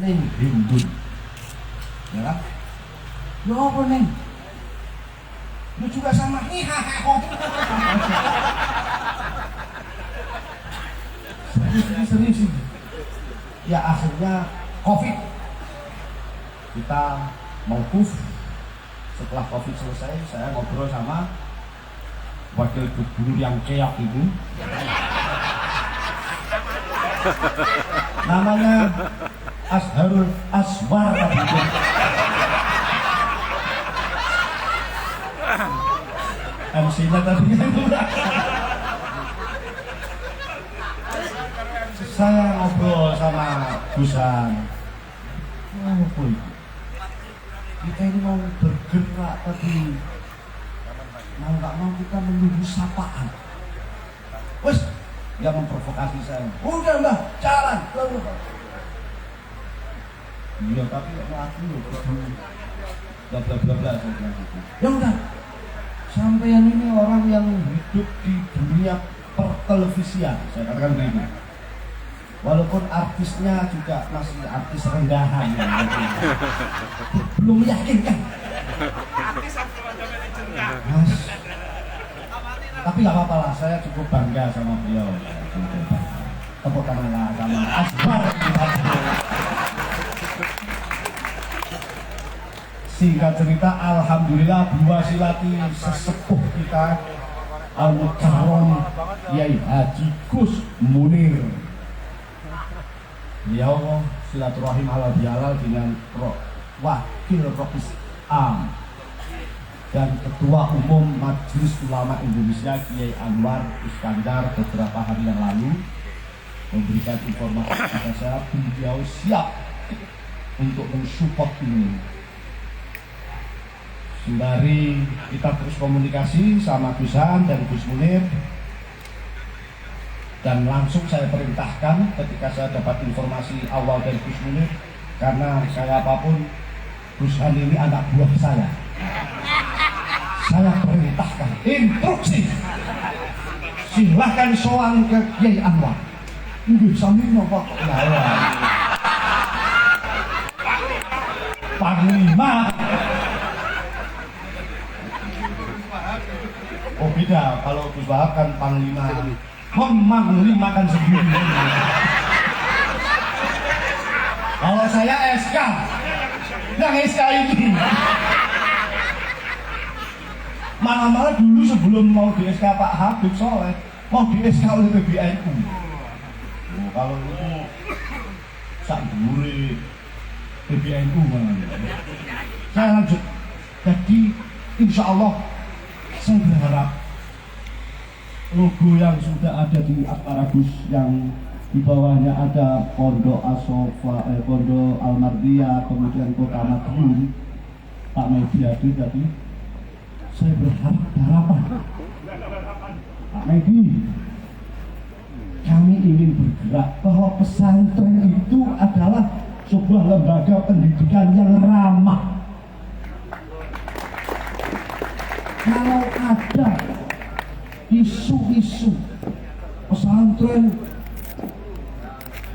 ning Hindun. Ya kan? Ya apa ning? Lu juga sama serius sih. Ya akhirnya COVID kita mauquf. Setelah COVID selesai, saya ngobrol sama wakil gubernur yang keok itu. Namanya Azharul Aswar. MC-nya tadi saya ngobrol sama Gusan. Oh, boy. Kita ini mau bergerak tapi mau nggak mau kita menunggu sapaan. Wes, dia memprovokasi saya. Udah mbak, jalan. Iya tapi nggak aku loh. Bla bla bla bla. Ya udah. Sampean ini orang yang hidup di dunia pertelevisian, saya katakan begitu. Walaupun artisnya juga masih artis rendahan, ya, belum meyakinkan. Mas, tapi nggak apa-apa lah, saya cukup bangga sama beliau. Tepuk tangan lah sama Asbar. Singkat cerita, alhamdulillah Bu Wasilati sesepuh kita Al-Mukarram Yai Haji Gus Munir. Beliau silaturahim halal bihalal dengan Wakil Ropis Am dan Ketua Umum Majelis Ulama Indonesia Kiai Anwar Iskandar beberapa hari yang lalu memberikan informasi kepada saya beliau siap untuk mensupport ini. Sembari kita terus komunikasi sama Gusan dan Gus Munir, dan langsung saya perintahkan ketika saya dapat informasi awal dari Gus Munir, karena saya apapun Gusan ini anak buah saya perintahkan instruksi silahkan soal ke Kiai Anwar. Nggih sami napa kok Panglima. Oh beda, kalau Gus Wahab kan Panglima memanglimakan sendiri. Kalau saya SK, yang SK ini malah dulu sebelum mau di SK Pak Habib Soleh, mau di SK oleh PBNU. Oh, kalau itu sak duri PBNU malah. Saya lanjut. Jadi insya Allah saya berharap logo yang sudah ada di Asparagus yang di bawahnya ada Pondok Asofa, Pondok Almardia, kemudian Kota Madiun, Pak Medi hadir tadi. Saya berharap harapan Pak Medi, kami ingin bergerak bahwa pesantren itu adalah sebuah lembaga pendidikan yang ramah. Kalau ada isu-isu pesantren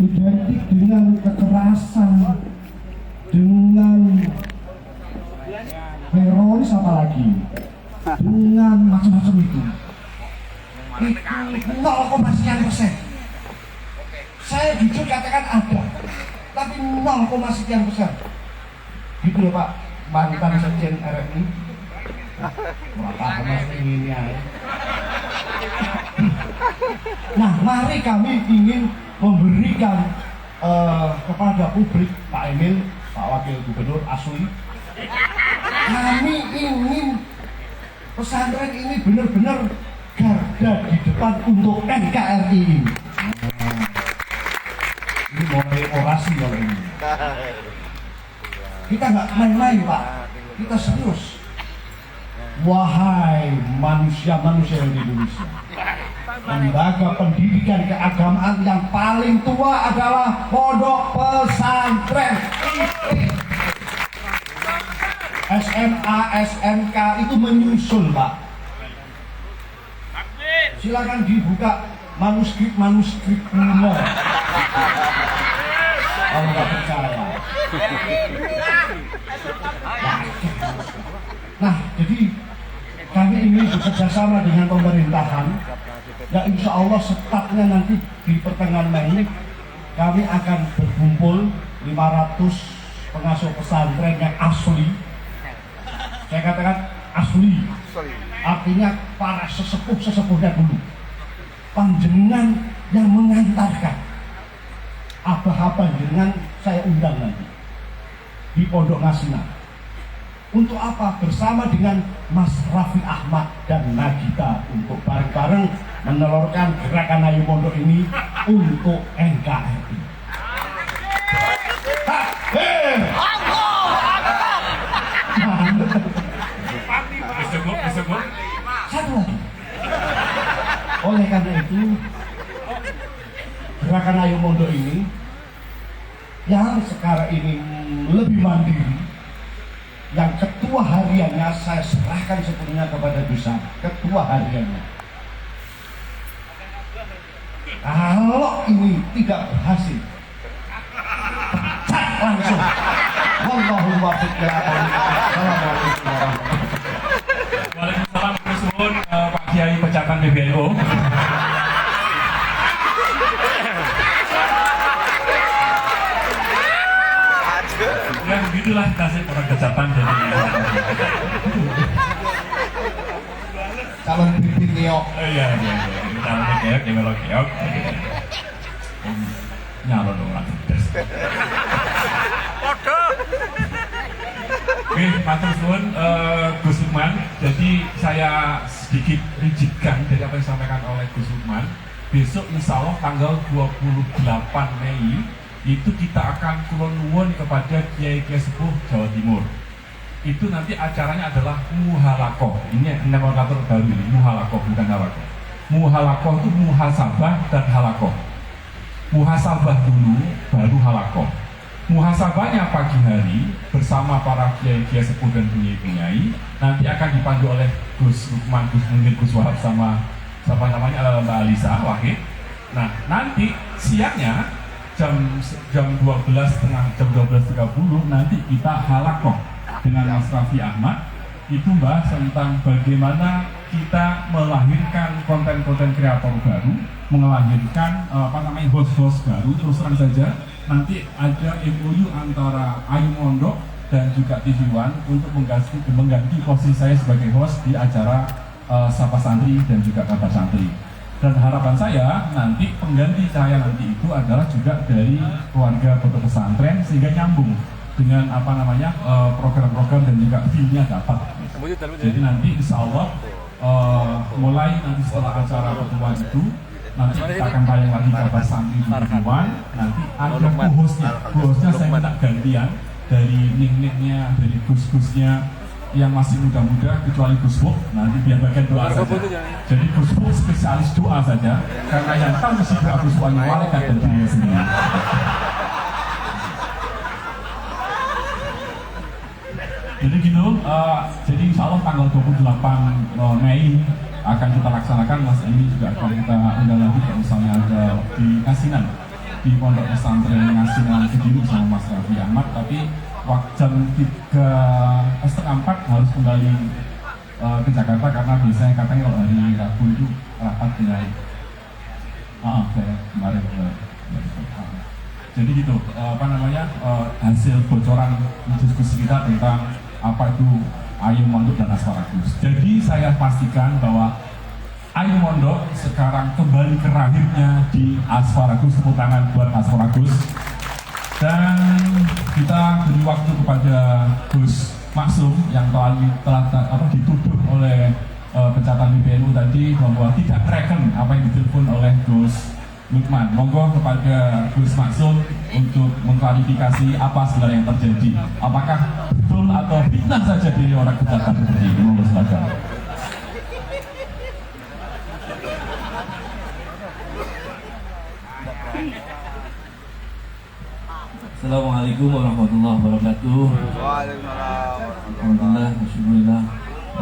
identik dengan kekerasan, dengan teroris apalagi, dengan macam-macam itu 0,sekian%. Saya jujur katakan ada, tapi 0,sekian%. Gitu ya Pak mantan Sekjen RRI. Nah, mari kami ingin memberikan kepada publik, Pak Emil, Pak Wakil Gubernur Asli, kami ingin pesantren ini benar-benar garda di depan untuk NKRI ini. Ini mulai orasi kalau ini. Kita nggak main-main Pak, kita serius. Wahai manusia-manusia di Indonesia, lembaga pendidikan keagamaan yang paling tua adalah pondok pesantren. SMA, SMK itu menyusul Pak. Silakan dibuka manuskrip kuno. Kalau nggak percaya. Nah, jadi kami ini bekerja sama dengan pemerintahan. Ya insya Allah setatnya nanti di pertengahan Mei ini kami akan berkumpul 500 pengasuh pesantren yang asli. Saya katakan asli. Artinya para sesepuh-sesepuhnya dulu. Panjenengan yang mengantarkan. Abah-abah jenengan saya undang nanti di Pondok Ngasina. Untuk apa? Bersama dengan Mas Raffi Ahmad dan Nagita untuk bareng-bareng menelurkan gerakan Ayo Mondok ini untuk NKRI. Takbir! Satu lagi. Oleh karena itu, gerakan Ayo Mondok ini yang sekarang ini lebih mandiri, yang ketua hariannya saya serahkan sepenuhnya kepada Dusan, ketua hariannya. Kalau ini tidak berhasil, pecat langsung. Wallahul muwaffiq ila aqwamit thoriq. Assalamualaikum warahmatullahi wabarakatuh. Waalaikumsalam warahmatullahi wabarakatuh. Pak Kiai pecatan PBNU. Ya begitulah nasib orang kecatan jadi Calon bibit keok. iya calon keok ya kalau keok nyalon orang pedes. Oke, matur suwun Gus Lukman. Jadi saya sedikit rigidkan dari apa yang disampaikan oleh Gus Lukman. Besok insya Allah tanggal 28 Mei itu kita akan kulon nuwun kepada kiai-kiai sepuh Jawa Timur. Itu nanti acaranya adalah muhalakoh. Ini nomenklatur baru ini, muhalakoh bukan halakoh. Muhalakoh itu muhasabah dan halakoh. Muhasabah dulu, baru halakoh. Muhasabahnya pagi hari bersama para kiai-kiai sepuh dan penyayi-penyayi. Nanti akan dipandu oleh Gus Lukman, mungkin Gus Wahab sama siapa namanya Mbak Alisa Wahid. Nah nanti siangnya jam 12.30 nanti kita halakoh dengan Mas Raffi Ahmad. Itu bahas tentang bagaimana kita melahirkan konten-konten kreator baru, melahirkan host-host baru. Terus terang saja nanti ada MOU antara Ayo Mondok dan juga TV One untuk mengganti posisi saya sebagai host di acara Sapa Santri dan juga Kabar Santri. Dan harapan saya nanti pengganti saya nanti itu adalah juga dari keluarga pondok pesantren sehingga nyambung dengan program-program dan juga fee-nya dapat. Jadi nanti insya Allah mulai nanti setelah acara pertemuan itu nanti kita akan tayang lagi Kabar Santri di Tujuan. Nanti ada co-hostnya saya minta gantian dari nik-niknya, dari gus-gusnya yang masih muda-muda kecuali Gus Buk, nanti biar bagian doa saja. Jadi Gus Buk spesialis doa saja, karena yang tahu mesti doa Gus Buk malaikat dan dirinya sendiri. Jadi gitu, jadi insya Allah tanggal 28 Mei akan kita laksanakan. Mas ini juga akan kita undang lagi, misalnya ada di Kasinan, di Pondok Pesantren Ngasinan Kediri sama Mas Raffi Ahmad, tapi jam 3:30 harus kembali ke Jakarta karena biasanya katanya kalau hari Rabu itu rapat dengan kayak kemarin jadi gitu hasil bocoran diskusi kita tentang apa itu Ayo Mondok dan Asparagus. Jadi saya pastikan bahwa Ayo Mondok sekarang kembali ke rahimnya di Asparagus. Tepuk tangan buat Asparagus. Dan kita beri waktu kepada Gus Maksum yang telah dituduh oleh pencatatan PBNU tadi bahwa tidak reken apa yang ditelepon oleh Gus Lukman. Monggo kepada Gus Maksum untuk mengklarifikasi apa sebenarnya yang terjadi. Apakah betul atau fitnah saja dari orang pencatatan seperti ini? Monggo silakan. Assalamualaikum warahmatullahi wabarakatuh. Waalaikumsalam. Alhamdulillah, alhamdulillah.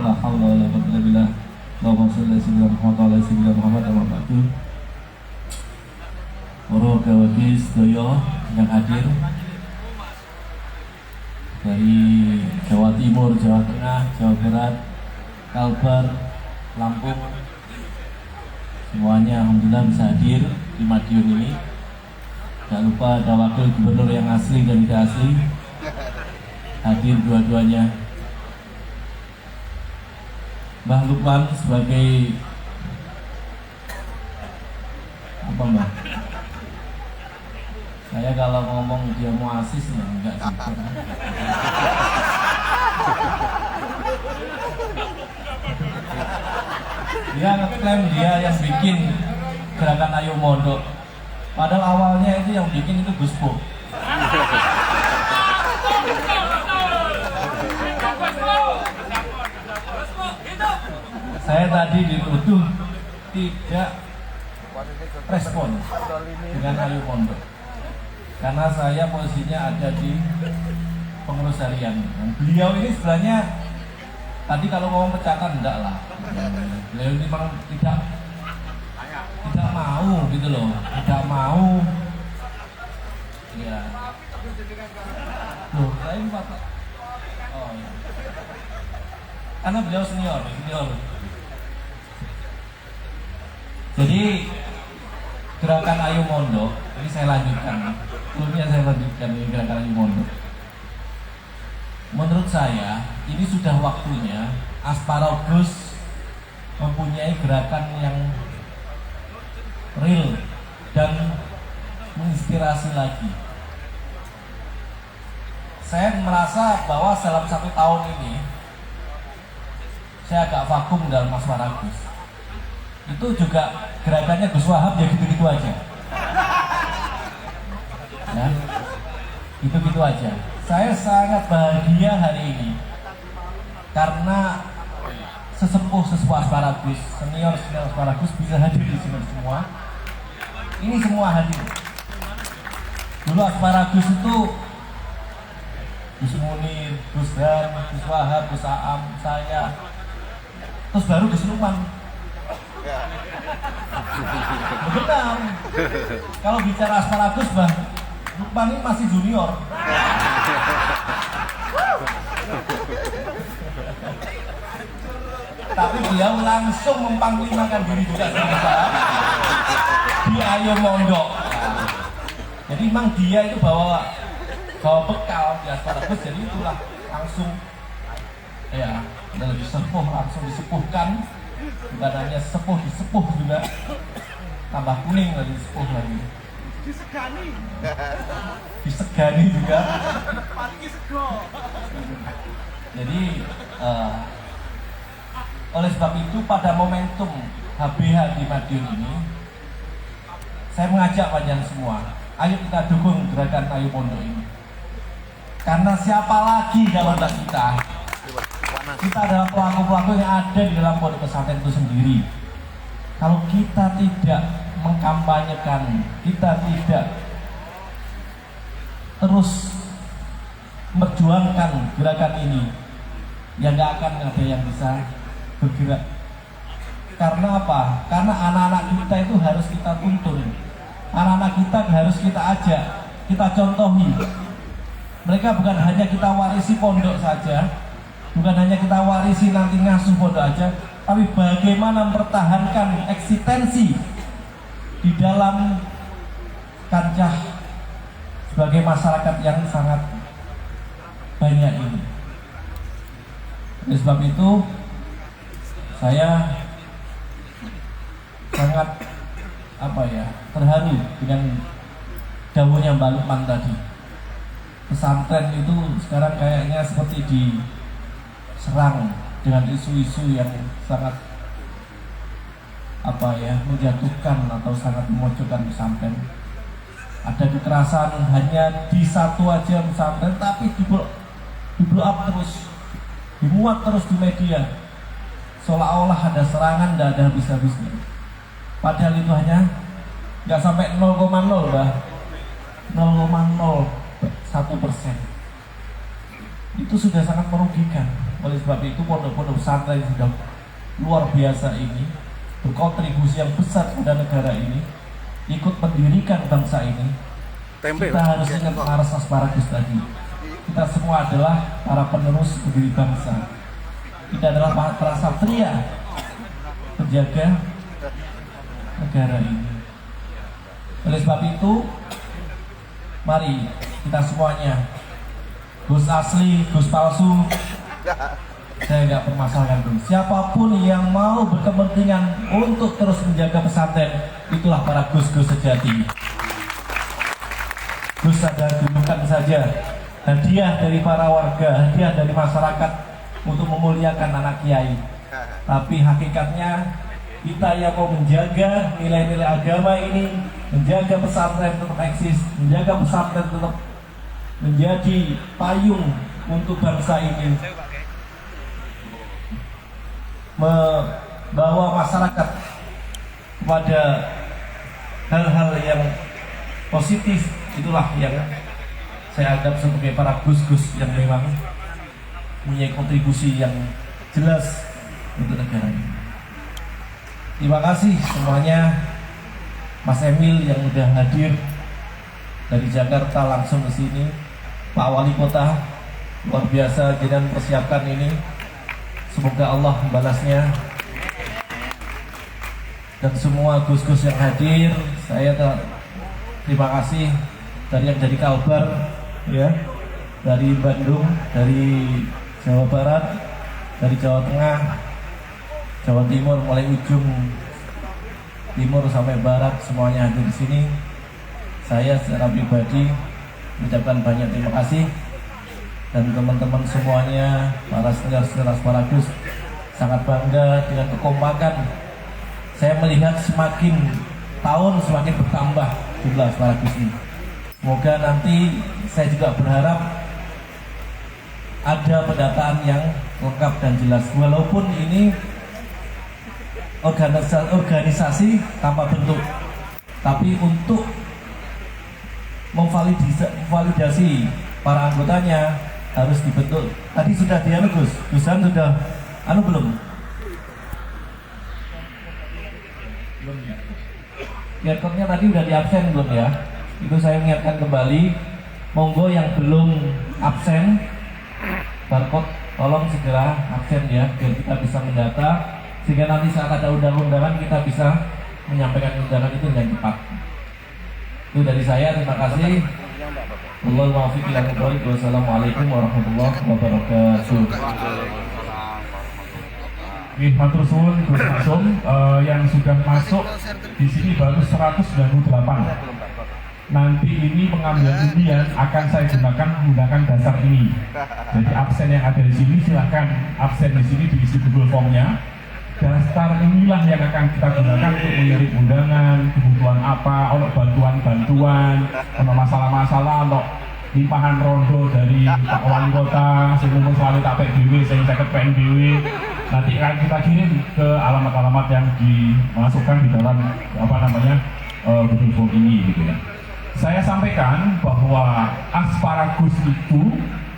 La haula wala quwwata illa billah. Allahumma shalli ala sayyidina Muhammad wa ala sayyidina Muhammad. para gawagi sedaya yang hadir dari Jawa Timur, Jawa Tengah, Jawa Barat, Kalbar, Lampung, semuanya alhamdulillah bisa hadir di Madiun ini. Jangan lupa ada wakil gubernur yang asli dan tidak asli, hadir dua-duanya. Mbah Lukman sebagai apa Mbah? Saya kalau ngomong dia mau asis ya enggak sih. Dia ngeklaim dia yang bikin gerakan Ayo Mondok. Padahal awalnya itu yang bikin itu Gus Bo. Saya tadi dituduh tidak respon dengan Ayo Mondok karena saya posisinya ada di pengurus harian. Dan beliau ini sebenarnya tadi kalau ngomong pecahkan enggak lah. Beliau ini memang tidak mau gitu loh, tidak mau. Ya. Loh, saya ini Pak. Oh ya. Karena beliau senior. Jadi gerakan Ayo Mondok ini saya lanjutkan. Ini gerakan Ayo Mondok. Menurut saya ini sudah waktunya Asparagus mempunyai gerakan yang real dan menginspirasi lagi. Saya merasa bahwa dalam 1 tahun ini saya agak vakum dalam Asparagus. Itu juga gerakannya Gus Wahab ya gitu-gitu aja. Ya, gitu-gitu aja. Saya sangat bahagia hari ini karena sesepuh Asparagus, senior Asparagus bisa hadir di sini semua. Ini semua hadir. Dulu Asparagus itu Gus Munir, Gus Dan, Gus Wahab, Gus Aam, saya, terus baru Gus Lukman. Benar. Kalau bicara Asparagus, Bang Lukman ini masih junior. Tapi beliau langsung mempanglimakan diri juga sama saya di Ayo Mondok. Nah, jadi memang dia itu bawa bekal di Asparagus, jadi itulah langsung ya lebih sepuh, langsung disepuhkan. Bukan hanya sepuh, disepuh juga, tambah kuning lagi, sepuh lagi, disegani juga. Jadi oleh sebab itu pada momentum HBH di Madiun ini, saya mengajak panjang semua, ayo kita dukung gerakan Ayo Mondok ini. Karena siapa lagi kalau tidak kita? Kita adalah pelaku-pelaku yang ada di dalam pondok pesantren itu sendiri. Kalau kita tidak mengkampanyekan, kita tidak terus memperjuangkan gerakan ini, ya nggak akan ada yang bisa bergerak. Karena apa? Karena anak-anak kita itu harus kita tuntun, anak-anak kita harus kita ajak, kita contohi. Mereka bukan hanya kita warisi pondok saja, bukan hanya kita warisi nanti ngasuh pondok aja, tapi bagaimana mempertahankan eksistensi di dalam kancah sebagai masyarakat yang sangat banyak ini. Oleh sebab itu saya sangat terharu dengan dawuhnya Mbak Lukman tadi. Pesantren itu sekarang kayaknya seperti diserang dengan isu-isu yang sangat menjatuhkan atau sangat memojokkan pesantren. Ada kekerasan hanya di satu aja pesantren, tapi di blow up terus, dimuat terus di media, seolah-olah ada serangan dan ada habis-habisnya. Padahal itu hanya nggak sampai 0,0 bah, 0,01%. Itu sudah sangat merugikan. Oleh sebab itu pondok-pondok pesantren sudah luar biasa ini berkontribusi yang besar pada negara ini. ikut mendirikan bangsa ini, kita harus ingat Ars Asparagus tadi. Kita semua adalah para penerus pendiri bangsa. Kita adalah para satria penjaga negara ini. Oleh sebab itu, mari kita semuanya, Gus asli, Gus palsu, saya nggak permasalahkan itu. Siapapun yang mau berkepentingan untuk terus menjaga pesantren, itulah para Gus-Gus sejati. Gus ada bukan saja hadiah dari para warga, hadiah dari masyarakat untuk memuliakan anak kiai, tapi hakikatnya kita yang mau menjaga nilai-nilai agama ini, menjaga pesantren tetap eksis, menjaga pesantren tetap menjadi payung untuk bangsa ini, membawa masyarakat kepada hal-hal yang positif. Itulah yang saya anggap sebagai para gus-gus yang memang punya kontribusi yang jelas untuk negara ini. Terima kasih semuanya, Mas Emil yang udah hadir dari Jakarta langsung ke sini, Pak Wali Kota luar biasa jangan persiapkan ini. Semoga Allah membalasnya. Dan semua gus-gus yang hadir, saya terima kasih dari yang dari Kalbar, ya, dari Bandung, dari Jawa Barat, dari Jawa Tengah, Jawa Timur, mulai ujung timur sampai barat, semuanya hadir di sini. Saya secara pribadi mengucapkan banyak terima kasih, dan teman-teman semuanya, para senior-senior Asparagus, sangat bangga dengan kekompakan. Saya melihat semakin tahun semakin bertambah jumlah Asparagus ini. Semoga nanti, saya juga berharap ada pendataan yang lengkap dan jelas. Walaupun ini organisasi tanpa bentuk, tapi untuk memvalidasi para anggotanya harus dibentuk. Tadi sudah Gusan sudah belum? Belum ya. QR-nya tadi udah di absen belum ya? Itu saya ingatkan kembali, monggo yang belum absen barcode tolong segera absen ya, biar kita bisa mendata, sehingga nanti saat ada undangan kita bisa menyampaikan undangan itu dengan cepat. Itu dari saya, terima kasih. Wassalamualaikum warahmatullahi wabarakatuh. Matur suwun Gus Maksum, yang sudah masuk di sini baru 198. Nanti ini pengambilan undian akan saya gunakan menggunakan dasar ini. Jadi absen yang ada di sini silahkan absen di sini diisi Google Formnya. Dasar inilah yang akan kita gunakan untuk mengirim undangan, kebutuhan apa, untuk bantuan-bantuan, untuk masalah-masalah, untuk limpahan rondo dari Pak Wali Kota, sehingga selalu tak PDW, saya ke PNBW. Nanti akan kita kirim ke alamat-alamat yang dimasukkan di dalam Google Form ini, gitu ya. Saya sampaikan bahwa Asparagus itu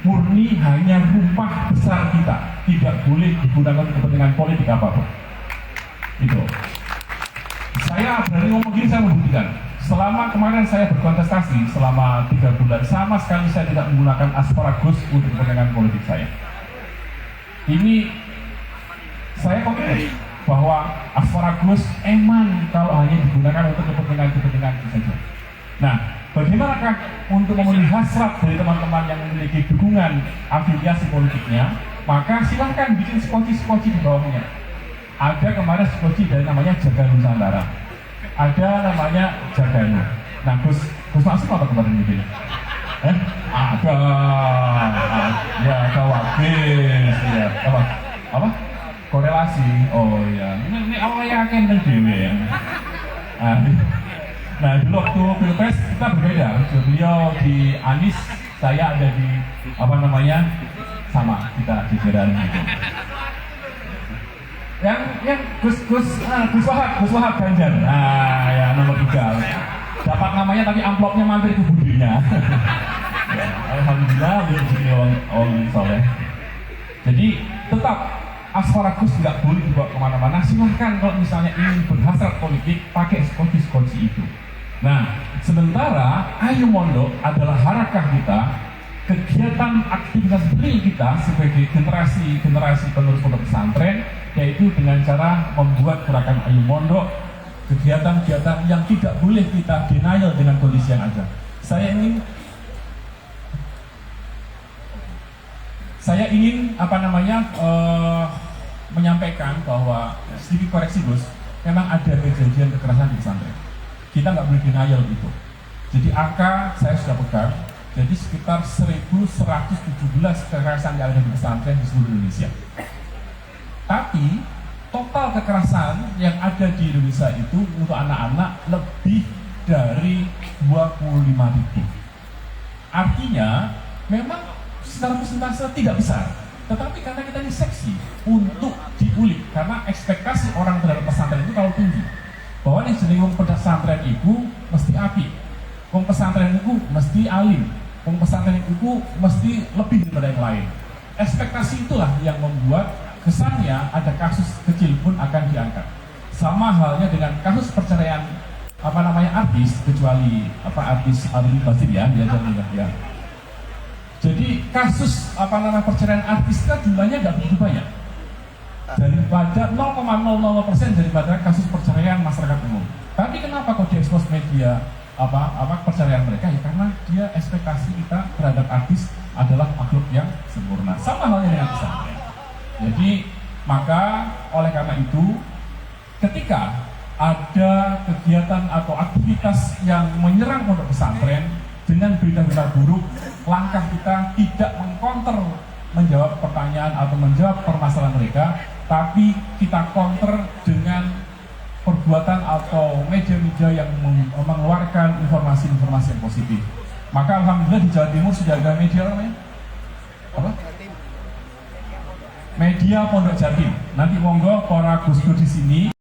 murni hanya rumah besar kita, tidak boleh digunakan kepentingan politik apapun. Itu. Saya berani ngomong gini, saya membuktikan. Selama kemarin saya berkontestasi selama 3 bulan, sama sekali saya tidak menggunakan Asparagus untuk kepentingan politik saya. Ini saya komitmen bahwa Asparagus emang kalau hanya digunakan untuk kepentingan itu saja. Nah, bagaimanakah untuk memenuhi hasrat dari teman-teman yang memiliki dukungan afiliasi politiknya, maka silahkan bikin skoci di bawahnya. Ada kemarin skoci dari namanya Jaga Nusantara, ada namanya Jaganu. Nah, Gus Maksum apa kemarin bikin? Ada Wagis, ya apa? Korelasi. Oh ya, ini awalnya yakin dan dewe ya. Nah, dulu waktu Pilpres kita berbeda. Beliau di Anies, saya ada di sama kita di jalan gitu. Yang Gus Wahab Ganjar. Nah, ya nomor 3. Dapat namanya tapi amplopnya mampir ke budinya. Ya, alhamdulillah beliau jadi orang soleh. Jadi tetap Asparagus nggak boleh dibawa kemana-mana. Silahkan kalau misalnya ingin berhasrat politik, pakai skoci itu. Nah, sementara Ayo Mondok adalah harakah kita, kegiatan aktivitas real kita sebagai generasi penerus pondok pesantren, yaitu dengan cara membuat gerakan Ayo Mondok, kegiatan-kegiatan yang tidak boleh kita denial dengan kondisi yang ada. Saya ingin menyampaikan bahwa sedikit koreksi Gus, memang ada kejadian kekerasan di pesantren. Kita nggak boleh denial itu. Jadi angka saya sudah pegang, jadi sekitar 1.117 kekerasan yang ada di pesantren di seluruh Indonesia. Tapi total kekerasan yang ada di Indonesia itu untuk anak-anak lebih dari 25.000. Artinya memang secara persentase tidak besar, tetapi karena kita ini seksi untuk diulik, karena ekspektasi orang terhadap pesantren itu kalau tinggi, bahwa nih jenis wong pesantren itu mesti api, wong pesantren itu mesti alim, wong pesantren itu mesti lebih daripada yang lain. Ekspektasi itulah yang membuat kesannya ada kasus kecil pun akan diangkat. Sama halnya dengan kasus perceraian artis, kecuali artis Arif Basir ya, dia jangan ya. Jadi kasus perceraian artis kan jumlahnya nggak begitu banyak, daripada 0,00% daripada kasus perceraian masyarakat umum. Tapi kenapa kok diekspos media perceraian mereka? Ya karena dia ekspektasi kita terhadap artis adalah makhluk yang sempurna. Sama halnya dengan pesantren. Jadi maka oleh karena itu ketika ada kegiatan atau aktivitas yang menyerang pondok pesantren dengan berita-berita buruk, langkah kita tidak mengkonter menjawab pertanyaan atau menjawab permasalahan mereka, tapi kita counter dengan perbuatan atau media-media yang mengeluarkan informasi-informasi yang positif. Maka alhamdulillah di Jawa Timur sudah ada media namanya Media Pondok Jatim. Nanti monggo para Gus Dur di sini